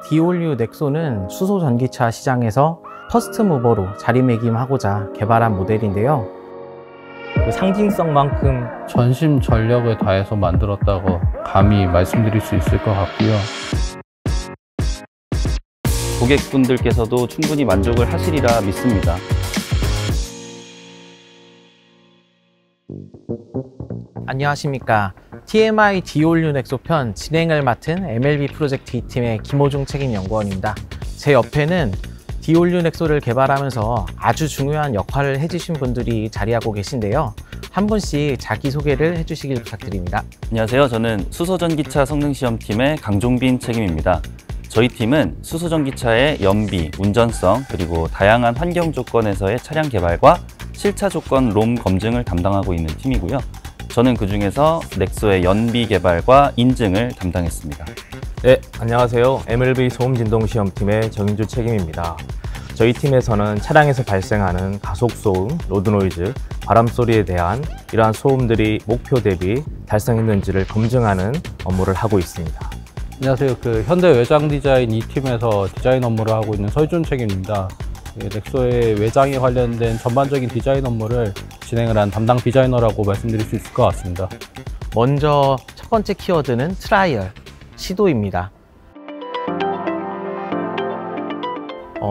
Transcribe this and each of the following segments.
디올류 넥소는 수소 전기차 시장에서 퍼스트 무버로 자리매김하고자 개발한 모델인데요. 그 상징성만큼 전심 전력을 다해서 만들었다고 감히 말씀드릴 수 있을 것 같고요. 고객분들께서도 충분히 만족을 하시리라 믿습니다. 안녕하십니까. TMI 디올류 넥소 편 진행을 맡은 MLB 프로젝트 2팀의 김호중 책임연구원입니다. 제 옆에는 디올류 넥소를 개발하면서 아주 중요한 역할을 해주신 분들이 자리하고 계신데요. 한 분씩 자기소개를 해주시길 부탁드립니다. 안녕하세요. 저는 수소전기차 성능시험팀의 강종빈 책임입니다. 저희 팀은 수소전기차의 연비, 운전성, 그리고 다양한 환경 조건에서의 차량 개발과 실차 조건 롬 검증을 담당하고 있는 팀이고요. 저는 그중에서 넥소의 연비 개발과 인증을 담당했습니다. 네, 안녕하세요. MLB 소음진동시험팀의 정인주 책임입니다. 저희 팀에서는 차량에서 발생하는 가속소음, 로드노이즈, 바람소리에 대한 이러한 소음들이 목표 대비 달성했는지를 검증하는 업무를 하고 있습니다. 안녕하세요. 현대 외장 디자인 2팀에서 디자인 업무를 하고 있는 서희준 책임입니다. 넥소의 외장에 관련된 전반적인 디자인 업무를 진행을 한 담당 디자이너라고 말씀드릴 수 있을 것 같습니다. 먼저 첫 번째 키워드는 트라이얼, 시도입니다.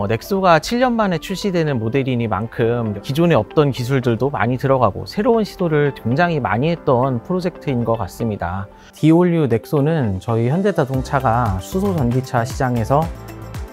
넥소가 7년 만에 출시되는 모델이니만큼 기존에 없던 기술들도 많이 들어가고 새로운 시도를 굉장히 많이 했던 프로젝트인 것 같습니다. 디올류 넥소는 저희 현대자동차가 수소 전기차 시장에서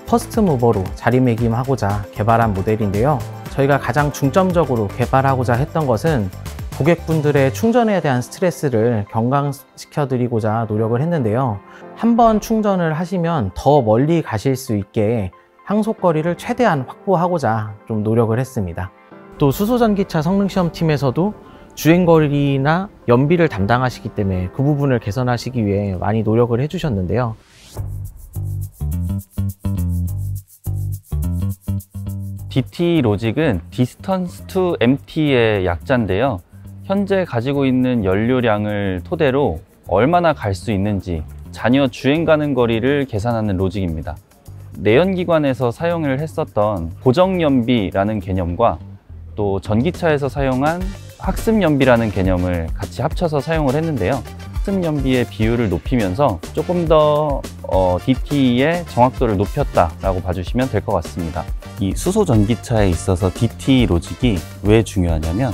퍼스트 무버로 자리매김하고자 개발한 모델인데요. 저희가 가장 중점적으로 개발하고자 했던 것은 고객분들의 충전에 대한 스트레스를 경감시켜 드리고자 노력을 했는데요. 한번 충전을 하시면 더 멀리 가실 수 있게 항속거리를 최대한 확보하고자 좀 노력을 했습니다. 또 수소전기차 성능시험팀에서도 주행거리나 연비를 담당하시기 때문에 그 부분을 개선하시기 위해 많이 노력을 해주셨는데요. DT 로직은 Distance to Empty의 약자인데요. 현재 가지고 있는 연료량을 토대로 얼마나 갈 수 있는지 잔여 주행 가능 거리를 계산하는 로직입니다. 내연기관에서 사용을 했었던 고정연비라는 개념과 또 전기차에서 사용한 학습연비라는 개념을 같이 합쳐서 사용을 했는데요. 학습연비의 비율을 높이면서 조금 더 DT의 정확도를 높였다라고 봐주시면 될 것 같습니다. 이 수소전기차에 있어서 DT 로직이 왜 중요하냐면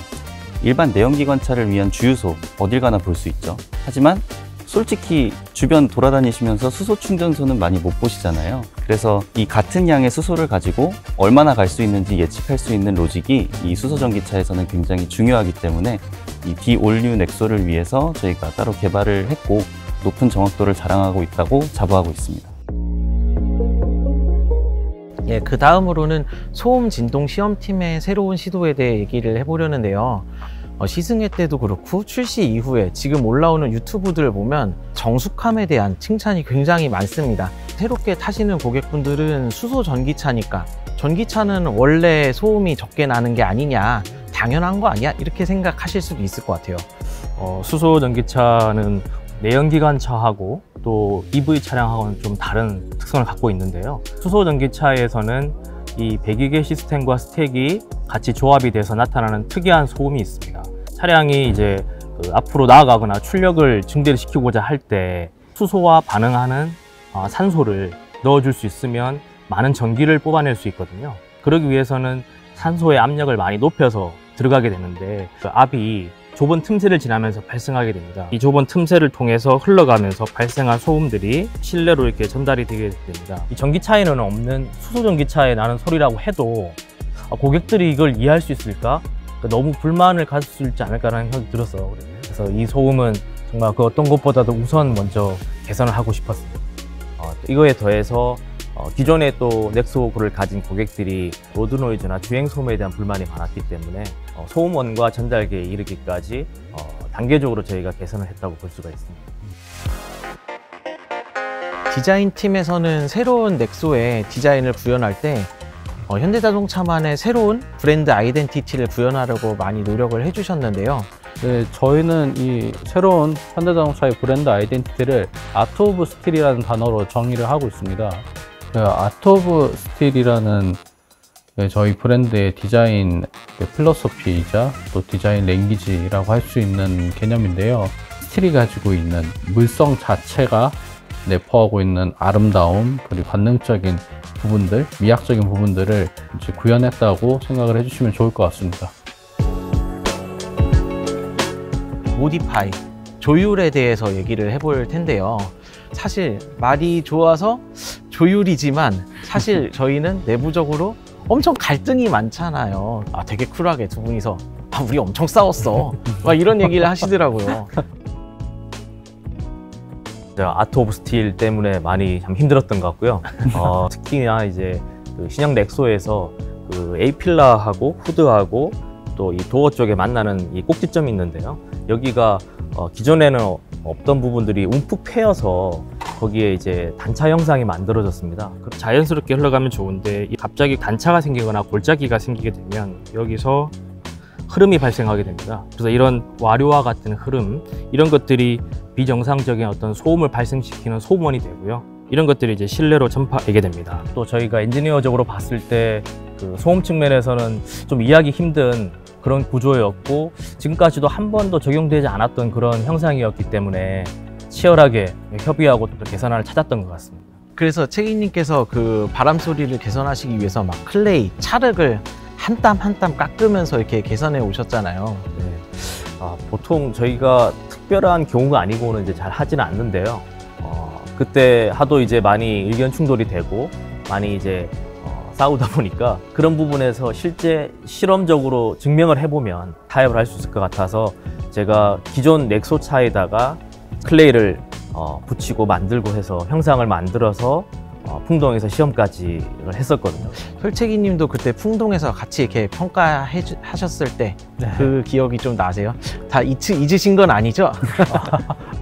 일반 내연기관차를 위한 주유소 어딜 가나 볼 수 있죠. 하지만 솔직히 주변 돌아다니시면서 수소 충전소는 많이 못 보시잖아요. 그래서 이 같은 양의 수소를 가지고 얼마나 갈 수 있는지 예측할 수 있는 로직이 이 수소전기차에서는 굉장히 중요하기 때문에 이 디올류 넥소를 위해서 저희가 따로 개발을 했고 높은 정확도를 자랑하고 있다고 자부하고 있습니다. 예, 그 다음으로는 소음 진동 시험팀의 새로운 시도에 대해 얘기를 해보려는데요. 시승회 때도 그렇고 출시 이후에 지금 올라오는 유튜브들을 보면 정숙함에 대한 칭찬이 굉장히 많습니다. 새롭게 타시는 고객분들은 수소 전기차니까 전기차는 원래 소음이 적게 나는 게 아니냐, 당연한 거 아니야? 이렇게 생각하실 수도 있을 것 같아요. 수소 전기차는 내연기관차하고 또 EV 차량하고는 좀 다른 특성을 갖고 있는데요. 수소 전기차에서는 이 배기계 시스템과 스택이 같이 조합이 돼서 나타나는 특이한 소음이 있습니다. 차량이 이제 앞으로 나아가거나 출력을 증대를 시키고자 할 때 수소와 반응하는 산소를 넣어줄 수 있으면 많은 전기를 뽑아낼 수 있거든요. 그러기 위해서는 산소의 압력을 많이 높여서 들어가게 되는데 그 압이 좁은 틈새를 지나면서 발생하게 됩니다. 이 좁은 틈새를 통해서 흘러가면서 발생한 소음들이 실내로 이렇게 전달이 되게 됩니다. 이 전기차에는 없는 수소 전기차에 나는 소리라고 해도 고객들이 이걸 이해할 수 있을까? 너무 불만을 가질 수 있지 않을까라는 생각이 들었어요. 그래서 이 소음은 정말 그 어떤 것보다도 우선 먼저 개선을 하고 싶었습니다. 이거에 더해서 기존에 또 넥소를 가진 고객들이 로드노이즈나 주행소음에 대한 불만이 많았기 때문에 소음원과 전달기에 이르기까지 단계적으로 저희가 개선을 했다고 볼 수가 있습니다. 디자인팀에서는 새로운 넥소에 디자인을 구현할 때 현대자동차만의 새로운 브랜드 아이덴티티를 구현하려고 많이 노력을 해주셨는데요. 네, 저희는 이 새로운 현대자동차의 브랜드 아이덴티티를 아트 오브 스틸이라는 단어로 정의를 하고 있습니다. 아트 오브 스틸이라는 저희 브랜드의 디자인 필로소피이자 또 디자인 랭귀지라고 할 수 있는 개념인데요. 스틸이 가지고 있는 물성 자체가 내포하고 있는 아름다움 그리고 관능적인 부분들, 미학적인 부분들을 이제 구현했다고 생각을 해주시면 좋을 것 같습니다. 모디파이, 조율에 대해서 얘기를 해볼 텐데요. 사실 말이 좋아서 조율이지만 사실 저희는 내부적으로 엄청 갈등이 많잖아요. 되게 쿨하게 두 분이서 우리 엄청 싸웠어 막 이런 얘기를 하시더라고요. 아트 오브 스틸 때문에 많이 참 힘들었던 것 같고요. 특히나 이제 그 신형 넥소에서 그 A필러하고 후드하고 또 이 도어 쪽에 만나는 이 꼭지점이 있는데요. 여기가 기존에는 없던 부분들이 움푹 패여서 거기에 이제 단차 형상이 만들어졌습니다. 자연스럽게 흘러가면 좋은데 갑자기 단차가 생기거나 골짜기가 생기게 되면 여기서 흐름이 발생하게 됩니다. 그래서 이런 와류와 같은 흐름, 이런 것들이 비정상적인 어떤 소음을 발생시키는 소음원이 되고요. 이런 것들이 이제 실내로 전파되게 됩니다. 또 저희가 엔지니어적으로 봤을 때 그 소음 측면에서는 좀 이해하기 힘든 그런 구조였고, 지금까지도 한 번도 적용되지 않았던 그런 형상이었기 때문에 치열하게 협의하고 또 개선안을 찾았던 것 같습니다. 그래서 책임님께서 그 바람 소리를 개선하시기 위해서 막 클레이, 찰흙을 한 땀 한 땀 깎으면서 이렇게 개선해 오셨잖아요. 네. 보통 저희가 특별한 경우가 아니고는 이제 잘 하지는 않는데요. 그때 하도 이제 많이 의견 충돌이 되고 많이 이제 싸우다 보니까 그런 부분에서 실제 실험적으로 증명을 해보면 타협을 할 수 있을 것 같아서 제가 기존 넥소 차에다가 클레이를 붙이고 만들고 해서 형상을 만들어서 풍동에서 시험까지 했었거든요. 혈책이님도 그때 풍동에서 같이 이렇게 평가하셨을 때 그 기억이 좀 나세요? 다 잊으신 건 아니죠?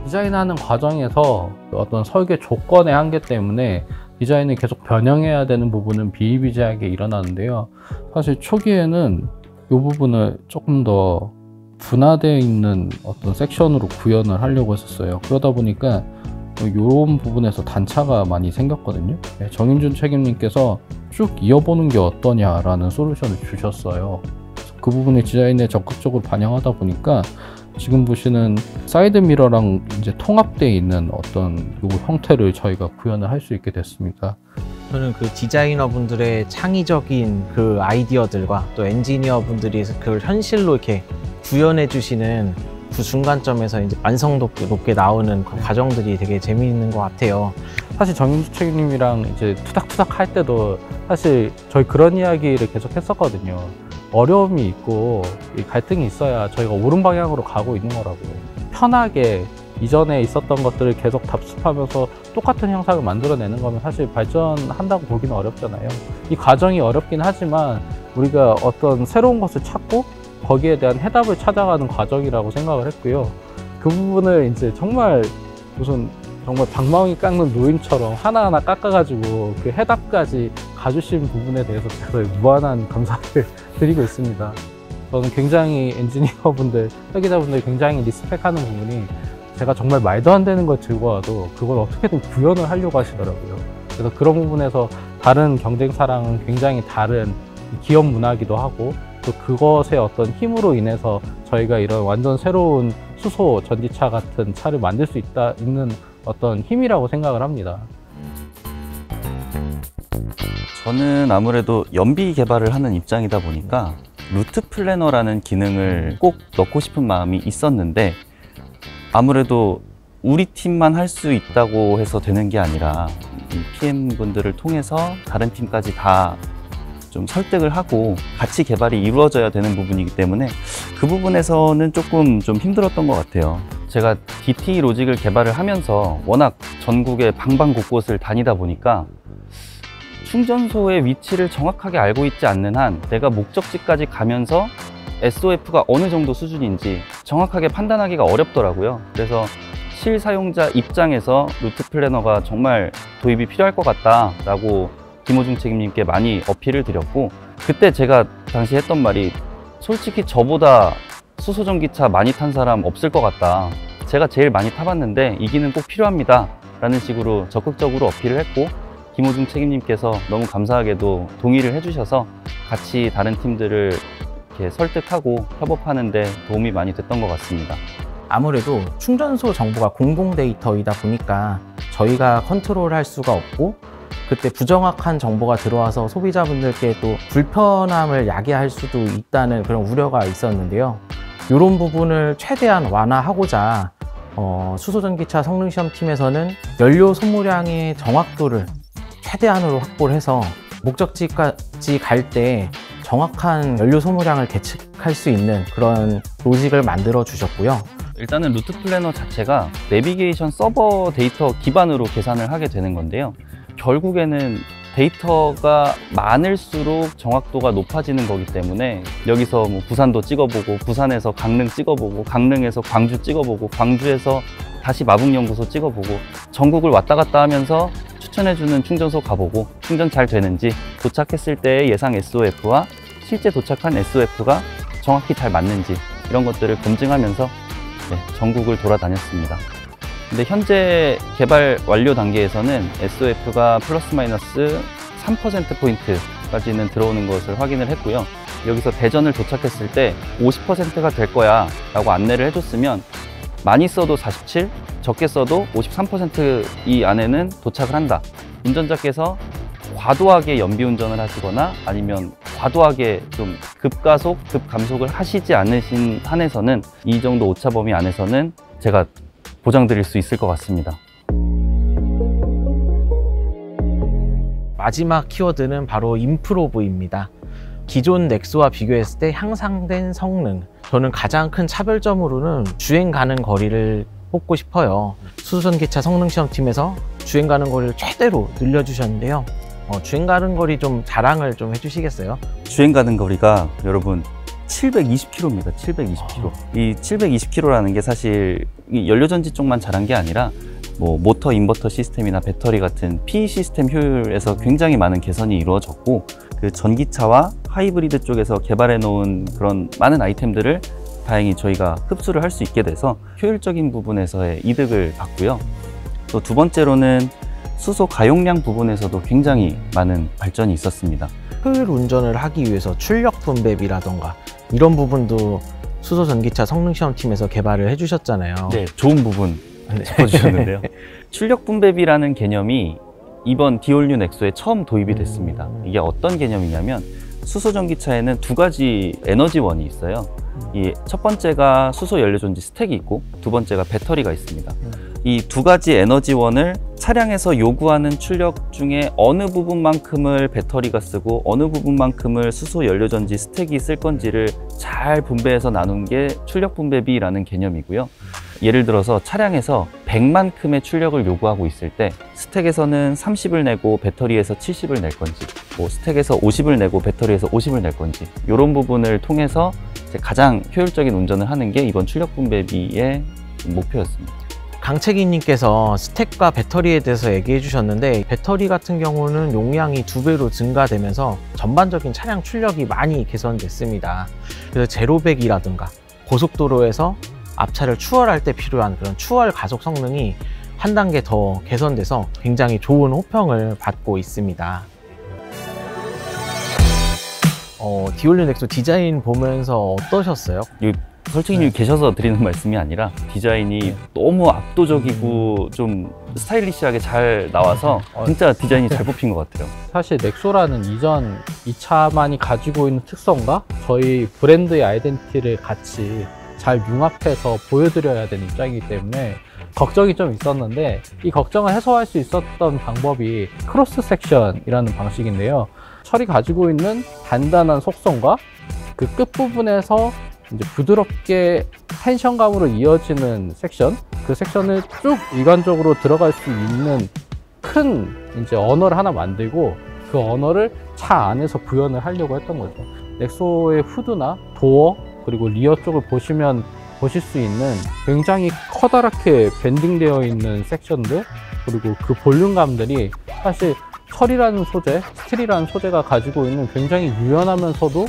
디자인하는 과정에서 어떤 설계 조건의 한계 때문에 디자인을 계속 변형해야 되는 부분은 비일비재하게 일어나는데요. 사실 초기에는 이 부분을 조금 더 분화되어 있는 어떤 섹션으로 구현을 하려고 했었어요. 그러다 보니까 이런 부분에서 단차가 많이 생겼거든요. 정윤준 책임님께서 쭉 이어보는 게 어떠냐라는 솔루션을 주셨어요. 그 부분을 디자인에 적극적으로 반영하다 보니까 지금 보시는 사이드 미러랑 이제 통합되어 있는 어떤 요 형태를 저희가 구현을 할 수 있게 됐습니다. 저는 그 디자이너 분들의 창의적인 그 아이디어들과 또 엔지니어 분들이 그걸 현실로 이렇게 구현해 주시는 그 중간점에서 이제 완성도 높게 나오는 그 과정들이 되게 재미있는 것 같아요. 사실 정윤주 책임님이랑 이제 투닥투닥 할 때도 사실 저희 그런 이야기를 계속 했었거든요. 어려움이 있고 갈등이 있어야 저희가 옳은 방향으로 가고 있는 거라고. 편하게 이전에 있었던 것들을 계속 답습하면서 똑같은 형상을 만들어내는 거면 사실 발전한다고 보기는 어렵잖아요. 이 과정이 어렵긴 하지만 우리가 어떤 새로운 것을 찾고 거기에 대한 해답을 찾아가는 과정이라고 생각을 했고요. 그 부분을 이제 정말 무슨 정말 방망이 깎는 노인처럼 하나하나 깎아가지고 그 해답까지 가주신 부분에 대해서 제가 무한한 감사를 드리고 있습니다. 저는 굉장히 엔지니어분들, 설계자분들 굉장히 리스펙하는 부분이 제가 정말 말도 안 되는 걸 들고 와도 그걸 어떻게든 구현을 하려고 하시더라고요. 그래서 그런 부분에서 다른 경쟁사랑은 굉장히 다른 기업 문화기도 하고 또 그것의 어떤 힘으로 인해서 저희가 이런 완전 새로운 수소 전기차 같은 차를 만들 수 있는 어떤 힘이라고 생각을 합니다. 저는 아무래도 연비 개발을 하는 입장이다 보니까 루트 플래너라는 기능을 꼭 넣고 싶은 마음이 있었는데 아무래도 우리 팀만 할 수 있다고 해서 되는 게 아니라 PM분들을 통해서 다른 팀까지 다 좀 설득을 하고 같이 개발이 이루어져야 되는 부분이기 때문에 그 부분에서는 조금 좀 힘들었던 것 같아요. 제가 DT 로직을 개발을 하면서 워낙 전국의 방방곳곳을 다니다 보니까 충전소의 위치를 정확하게 알고 있지 않는 한 내가 목적지까지 가면서 SOF가 어느 정도 수준인지 정확하게 판단하기가 어렵더라고요. 그래서 실사용자 입장에서 루트 플래너가 정말 도입이 필요할 것 같다라고 김호중 책임님께 많이 어필을 드렸고, 그때 제가 당시 했던 말이 솔직히 저보다 수소전기차 많이 탄 사람 없을 것 같다. 제가 제일 많이 타봤는데 이 기능 꼭 필요합니다 라는 식으로 적극적으로 어필을 했고, 김호중 책임님께서 너무 감사하게도 동의를 해주셔서 같이 다른 팀들을 이렇게 설득하고 협업하는 데 도움이 많이 됐던 것 같습니다. 아무래도 충전소 정보가 공공 데이터이다 보니까 저희가 컨트롤할 수가 없고, 그때 부정확한 정보가 들어와서 소비자분들께 또 불편함을 야기할 수도 있다는 그런 우려가 있었는데요. 이런 부분을 최대한 완화하고자 수소전기차 성능시험팀에서는 연료 소모량의 정확도를 최대한으로 확보를 해서 목적지까지 갈 때 정확한 연료 소모량을 계측할 수 있는 그런 로직을 만들어 주셨고요. 일단은 루트 플래너 자체가 내비게이션 서버 데이터 기반으로 계산을 하게 되는 건데요. 결국에는 데이터가 많을수록 정확도가 높아지는 거기 때문에 여기서 뭐 부산도 찍어보고, 부산에서 강릉 찍어보고, 강릉에서 광주 찍어보고, 광주에서 다시 마북연구소 찍어보고, 전국을 왔다 갔다 하면서 추천해주는 충전소 가보고, 충전 잘 되는지, 도착했을 때의 예상 SOF와 실제 도착한 SOF가 정확히 잘 맞는지, 이런 것들을 검증하면서 전국을 돌아다녔습니다. 근데 현재 개발 완료 단계에서는 SOF가 플러스 마이너스 3%포인트까지는 들어오는 것을 확인을 했고요. 여기서 대전을 도착했을 때 50%가 될 거야 라고 안내를 해줬으면, 많이 써도 47, 적게 써도 53% 이 안에는 도착을 한다. 운전자께서 과도하게 연비운전을 하시거나 아니면 과도하게 좀 급가속, 급감속을 하시지 않으신 한에서는 이 정도 오차 범위 안에서는 제가 보장드릴 수 있을 것 같습니다. 마지막 키워드는 바로 임프로브입니다. 기존 넥소와 비교했을 때 향상된 성능, 저는 가장 큰 차별점으로는 주행 가는 거리를 뽑고 싶어요. 수소전기차 성능시험팀에서 주행 가는 거리를 최대로 늘려주셨는데요. 주행 가는 거리 좀 자랑을 좀 해주시겠어요? 주행 가는 거리가 여러분 720km입니다. 720km. 이 720km라는 게 사실 이 연료전지 쪽만 잘한 게 아니라 뭐 모터 인버터 시스템이나 배터리 같은 PE 시스템 효율에서 굉장히 많은 개선이 이루어졌고, 그 전기차와 하이브리드 쪽에서 개발해 놓은 그런 많은 아이템들을 다행히 저희가 흡수를 할 수 있게 돼서 효율적인 부분에서의 이득을 봤고요. 또 두 번째로는 수소 가용량 부분에서도 굉장히 많은 발전이 있었습니다. 효율 운전을 하기 위해서 출력 분배비라던가 이런 부분도 수소전기차 성능시험팀에서 개발을 해주셨잖아요. 네, 좋은 부분 짚어주셨는데요. 출력 분배비라는 개념이 이번 디올뉴 넥소에 처음 도입이 됐습니다. 이게 어떤 개념이냐면, 수소전기차에는 두 가지 에너지원이 있어요. 이 첫 번째가 수소 연료전지 스택이 있고, 두 번째가 배터리가 있습니다. 이 두 가지 에너지원을 차량에서 요구하는 출력 중에 어느 부분만큼을 배터리가 쓰고 어느 부분만큼을 수소 연료전지 스택이 쓸 건지를 잘 분배해서 나눈 게 출력 분배비라는 개념이고요. 예를 들어서 차량에서 100만큼의 출력을 요구하고 있을 때 스택에서는 30을 내고 배터리에서 70을 낼 건지, 뭐 스택에서 50을 내고 배터리에서 50을 낼 건지, 이런 부분을 통해서 가장 효율적인 운전을 하는 게 이번 출력 분배비의 목표였습니다. 강채기님께서 스택과 배터리에 대해서 얘기해 주셨는데, 배터리 같은 경우는 용량이 2배로 증가되면서 전반적인 차량 출력이 많이 개선됐습니다. 그래서 제로백이라든가 고속도로에서 앞차를 추월할 때 필요한 그런 추월 가속 성능이 한 단계 더 개선돼서 굉장히 좋은 호평을 받고 있습니다. 디올뉴 넥소 디자인 보면서 어떠셨어요? 솔직히 계셔서 드리는 말씀이 아니라 디자인이 너무 압도적이고 좀 스타일리시하게 잘 나와서 진짜 디자인이 잘 뽑힌 것 같아요. 사실 넥소라는 이전 이 차만이 가지고 있는 특성과 저희 브랜드의 아이덴티티를 같이 잘 융합해서 보여드려야 되는 입장이기 때문에 걱정이 좀 있었는데, 이 걱정을 해소할 수 있었던 방법이 크로스 섹션이라는 방식인데요. 철이 가지고 있는 단단한 속성과 그 끝부분에서 이제 부드럽게 텐션감으로 이어지는 섹션, 그 섹션을 쭉 일관적으로 들어갈 수 있는 큰 이제 언어를 하나 만들고, 그 언어를 차 안에서 구현을 하려고 했던 거죠. 넥소의 후드나 도어 그리고 리어 쪽을 보실 수 있는 굉장히 커다랗게 밴딩되어 있는 섹션들, 그리고 그 볼륨감들이 사실 철이라는 소재, 스틸이라는 소재가 가지고 있는 굉장히 유연하면서도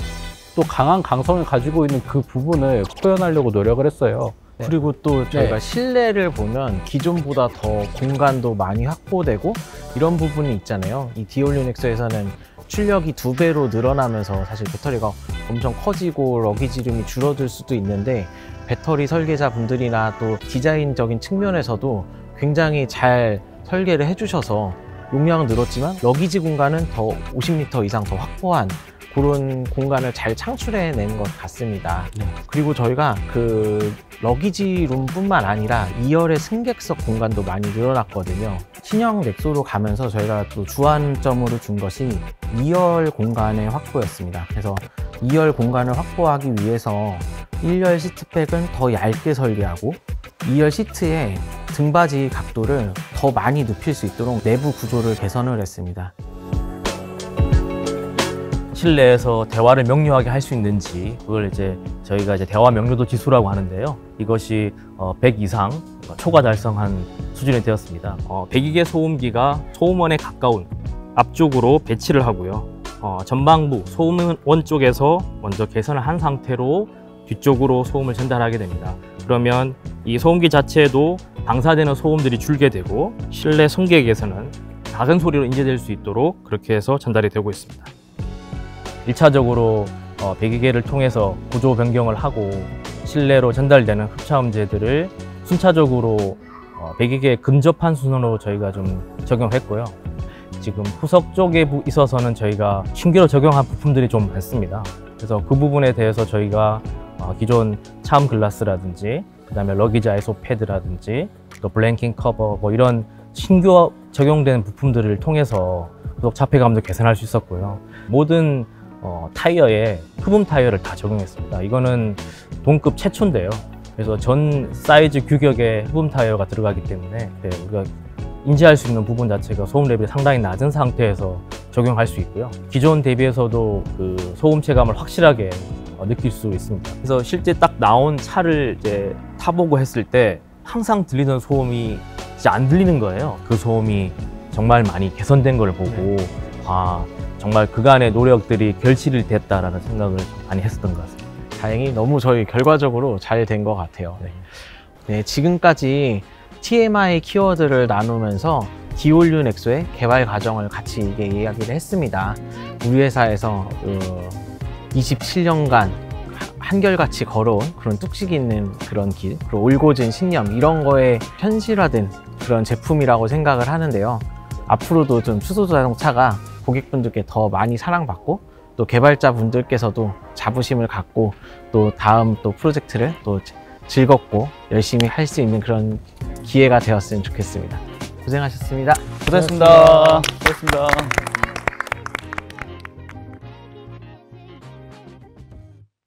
또 강한 강성을 가지고 있는 그 부분을 표현하려고 노력을 했어요. 그리고 또 저희가 실내를 보면 기존보다 더 공간도 많이 확보되고 이런 부분이 있잖아요. 이 디올류 넥소에서는 출력이 2배로 늘어나면서 사실 배터리가 엄청 커지고 러기지룸이 줄어들 수도 있는데, 배터리 설계자분들이나 또 디자인적인 측면에서도 굉장히 잘 설계를 해주셔서 용량은 늘었지만 러기지 공간은 더 50m 이상 더 확보한 그런 공간을 잘 창출해낸 것 같습니다. 그리고 저희가 그 러기지 룸뿐만 아니라 2열의 승객석 공간도 많이 늘어났거든요. 신형 넥소로 가면서 저희가 또 주안점으로 준 것이 2열 공간의 확보였습니다. 그래서 2열 공간을 확보하기 위해서 1열 시트백은 더 얇게 설계하고 2열 시트의 등받이 각도를 더 많이 눕힐 수 있도록 내부 구조를 개선을 했습니다. 실내에서 대화를 명료하게 할 수 있는지, 그걸 이제 저희가 이제 대화 명료도 지수라고 하는데요. 이것이 100 이상 초과 달성한 수준이 되었습니다. 배기계 소음기가 소음원에 가까운 앞쪽으로 배치를 하고요. 전방부 소음원 쪽에서 먼저 개선을 한 상태로 뒤쪽으로 소음을 전달하게 됩니다. 그러면 이 소음기 자체도 방사되는 소음들이 줄게 되고 실내 승객에서는 작은 소리로 인지될 수 있도록 그렇게 해서 전달이 되고 있습니다. 1차적으로 배기계를 통해서 구조 변경을 하고 실내로 전달되는 흡차음재들을 순차적으로 배기계에 근접한 순으로 저희가 좀 적용했고요. 지금 후석 쪽에 있어서는 저희가 신규로 적용한 부품들이 좀 많습니다. 그래서 그 부분에 대해서 저희가 기존 차음 글라스라든지 그다음에 러기지 아이소 패드라든지 또 블랭킹 커버 뭐 이런 신규 적용된 부품들을 통해서 후속 차폐감도 개선할 수 있었고요. 모든 타이어에 흡음 타이어를 다 적용했습니다. 이거는 동급 최초인데요. 그래서 전 사이즈 규격의 흡음 타이어가 들어가기 때문에 우리가 인지할 수 있는 부분 자체가 소음 레벨이 상당히 낮은 상태에서 적용할 수 있고요. 기존 대비해서도 그 소음 체감을 확실하게 느낄 수 있습니다. 그래서 실제 딱 나온 차를 이제 타보고 했을 때 항상 들리던 소음이 진짜 안 들리는 거예요. 그 소음이 정말 많이 개선된 걸 보고 정말 그간의 노력들이 결실이 됐다라는 생각을 많이 했었던 것 같습니다. 다행히 너무 저희 결과적으로 잘 된 것 같아요. 네, 지금까지 TMI 키워드를 나누면서 디올류 넥소의 개발 과정을 같이 이야기를 했습니다. 우리 회사에서 27년간 한결같이 걸어온 그런 뚝심 있는 그런 길, 그리고 올곧은 신념, 이런 거에 현실화된 그런 제품이라고 생각을 하는데요. 앞으로도 좀 수소 자동차가 고객분들께 더 많이 사랑받고 또 개발자분들께서도 자부심을 갖고 또 다음 또 프로젝트를 또 즐겁고 열심히 할 수 있는 그런 기회가 되었으면 좋겠습니다. 고생하셨습니다. 고생했습니다. 고생했습니다.